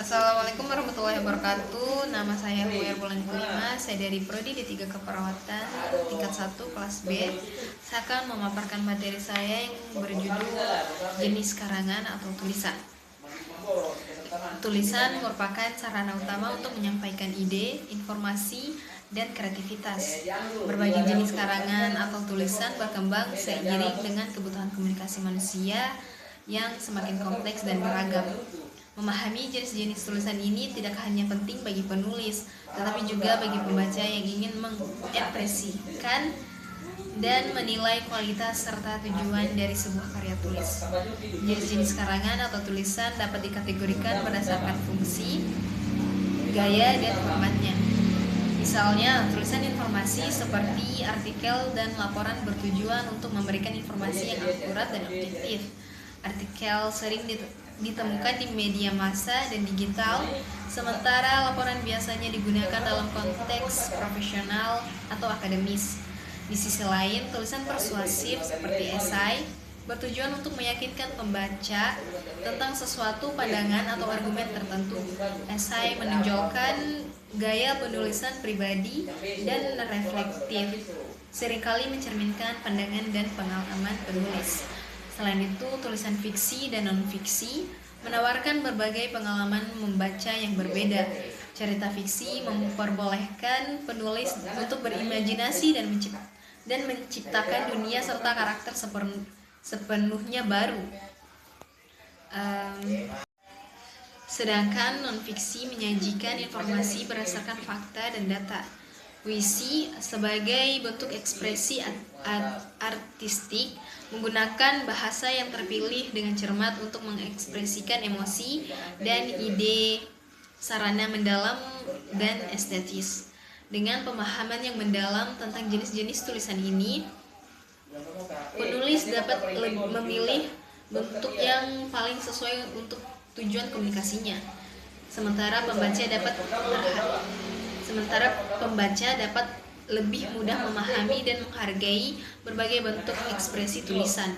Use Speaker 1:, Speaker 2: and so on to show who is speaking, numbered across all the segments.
Speaker 1: Assalamualaikum warahmatullahi wabarakatuh. Nama saya Huer Bulan Kelima. Saya dari Prodi D3 Keperawatan tingkat 1 kelas B. Saya akan memaparkan materi saya yang berjudul jenis karangan atau tulisan. Tulisan merupakan sarana utama untuk menyampaikan ide, informasi, dan kreativitas. Berbagai jenis karangan atau tulisan berkembang seiring dengan kebutuhan komunikasi manusia yang semakin kompleks dan beragam. Memahami jenis-jenis tulisan ini tidak hanya penting bagi penulis, tetapi juga bagi pembaca yang ingin mengekspresikan dan menilai kualitas serta tujuan dari sebuah karya tulis. Jenis-jenis karangan atau tulisan dapat dikategorikan berdasarkan fungsi, gaya, dan formatnya. Misalnya, tulisan informasi seperti artikel dan laporan bertujuan untuk memberikan informasi yang akurat dan objektif. Artikel sering ditemukan di media massa dan digital, sementara laporan biasanya digunakan dalam konteks profesional atau akademis. Di sisi lain, tulisan persuasif seperti esai bertujuan untuk meyakinkan pembaca tentang sesuatu pandangan atau argumen tertentu. Esai menonjolkan gaya penulisan pribadi dan reflektif, seringkali mencerminkan pandangan dan pengalaman penulis. Selain itu, tulisan fiksi dan non-fiksi menawarkan berbagai pengalaman membaca yang berbeda. Cerita fiksi memperbolehkan penulis untuk berimajinasi dan menciptakan dunia serta karakter sepenuhnya baru. Sedangkan non-fiksi menyajikan informasi berdasarkan fakta dan data. Puisi sebagai bentuk ekspresi artistik menggunakan bahasa yang terpilih dengan cermat untuk mengekspresikan emosi dan ide, sarana mendalam dan estetis. Dengan pemahaman yang mendalam tentang jenis-jenis tulisan ini, penulis dapat memilih bentuk yang paling sesuai untuk tujuan komunikasinya. Sementara pembaca dapat lebih mudah memahami dan menghargai berbagai bentuk ekspresi tulisan.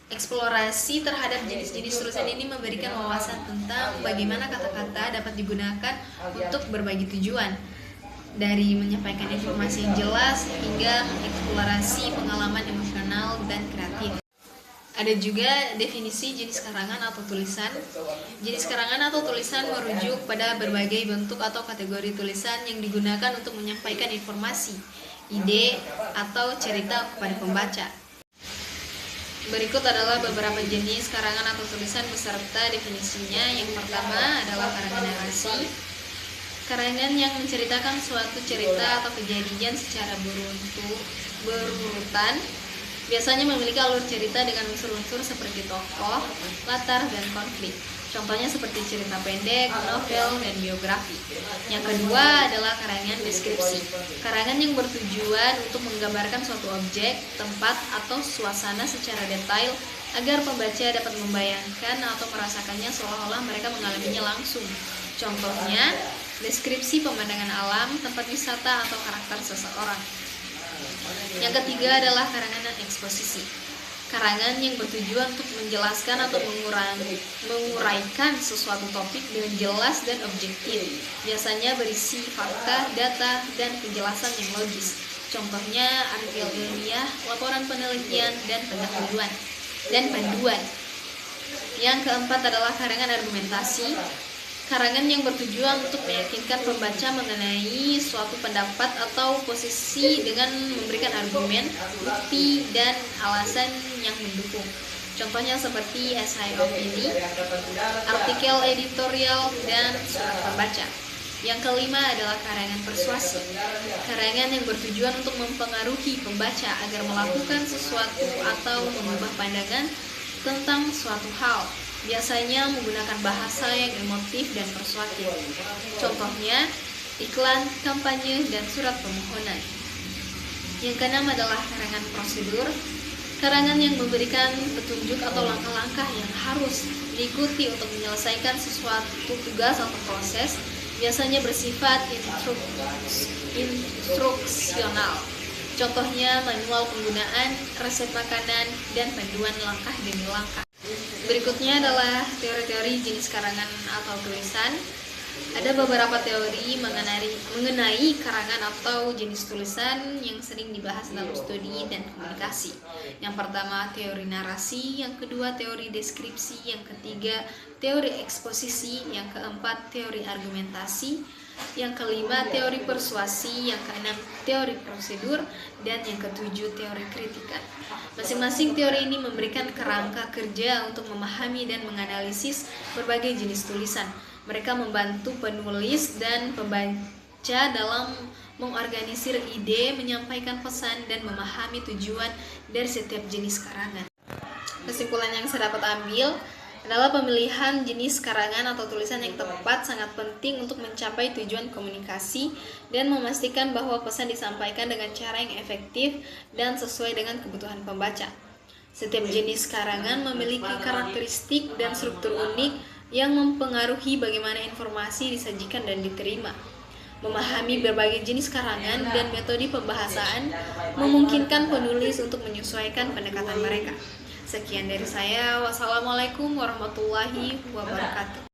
Speaker 1: Eksplorasi terhadap jenis-jenis tulisan ini memberikan wawasan tentang bagaimana kata-kata dapat digunakan untuk berbagai tujuan, dari menyampaikan informasi yang jelas hingga mengeksplorasi pengalaman emosional dan kreatif. Ada juga definisi jenis karangan atau tulisan. Jenis karangan atau tulisan merujuk pada berbagai bentuk atau kategori tulisan yang digunakan untuk menyampaikan informasi, ide, atau cerita kepada pembaca. Berikut adalah beberapa jenis karangan atau tulisan beserta definisinya. Yang pertama adalah karangan narasi. Karangan yang menceritakan suatu cerita atau kejadian secara berurutan, biasanya memiliki alur cerita dengan unsur-unsur seperti tokoh, latar, dan konflik. Contohnya seperti cerita pendek, novel, dan biografi. Yang kedua adalah karangan deskripsi. Karangan yang bertujuan untuk menggambarkan suatu objek, tempat, atau suasana secara detail agar pembaca dapat membayangkan atau merasakannya seolah-olah mereka mengalaminya langsung. Contohnya, deskripsi pemandangan alam, tempat wisata, atau karakter seseorang. Yang ketiga adalah karangan eksposisi. Karangan yang bertujuan untuk menjelaskan atau menguraikan sesuatu topik dengan jelas dan objektif. Biasanya berisi fakta, data, dan penjelasan yang logis. Contohnya artikel ilmiah, laporan penelitian, dan panduan. Yang keempat adalah karangan argumentasi. Karangan yang bertujuan untuk meyakinkan pembaca mengenai suatu pendapat atau posisi dengan memberikan argumen, bukti, dan alasan yang mendukung. Contohnya seperti esai opini, artikel editorial, dan surat pembaca. Yang kelima adalah karangan persuasi. Karangan yang bertujuan untuk mempengaruhi pembaca agar melakukan sesuatu atau mengubah pandangan tentang suatu hal. Biasanya menggunakan bahasa yang emotif dan persuasif. Contohnya, iklan, kampanye, dan surat permohonan. Yang keenam adalah karangan prosedur. Karangan yang memberikan petunjuk atau langkah-langkah yang harus diikuti untuk menyelesaikan sesuatu tugas atau proses, biasanya bersifat instruksional. Contohnya manual penggunaan, resep makanan, dan panduan langkah demi langkah. Berikutnya adalah teori-teori jenis karangan atau tulisan. Ada beberapa teori mengenai karangan atau jenis tulisan yang sering dibahas dalam studi dan komunikasi. Yang pertama, teori narasi, yang kedua, teori deskripsi, yang ketiga, teori eksposisi, yang keempat, teori argumentasi, yang kelima, teori persuasi, yang keenam, teori prosedur, dan yang ketujuh, teori kritikan. Masing-masing teori ini memberikan kerangka kerja untuk memahami dan menganalisis berbagai jenis tulisan. Mereka membantu penulis dan pembaca dalam mengorganisir ide, menyampaikan pesan, dan memahami tujuan dari setiap jenis karangan. Kesimpulan yang saya dapat ambil adalah pemilihan jenis karangan atau tulisan yang tepat sangat penting untuk mencapai tujuan komunikasi dan memastikan bahwa pesan disampaikan dengan cara yang efektif dan sesuai dengan kebutuhan pembaca. Setiap jenis karangan memiliki karakteristik dan struktur unik yang mempengaruhi bagaimana informasi disajikan dan diterima. Memahami berbagai jenis karangan dan metode pembahasan memungkinkan penulis untuk menyesuaikan pendekatan mereka. Sekian dari saya. Wassalamualaikum warahmatullahi wabarakatuh.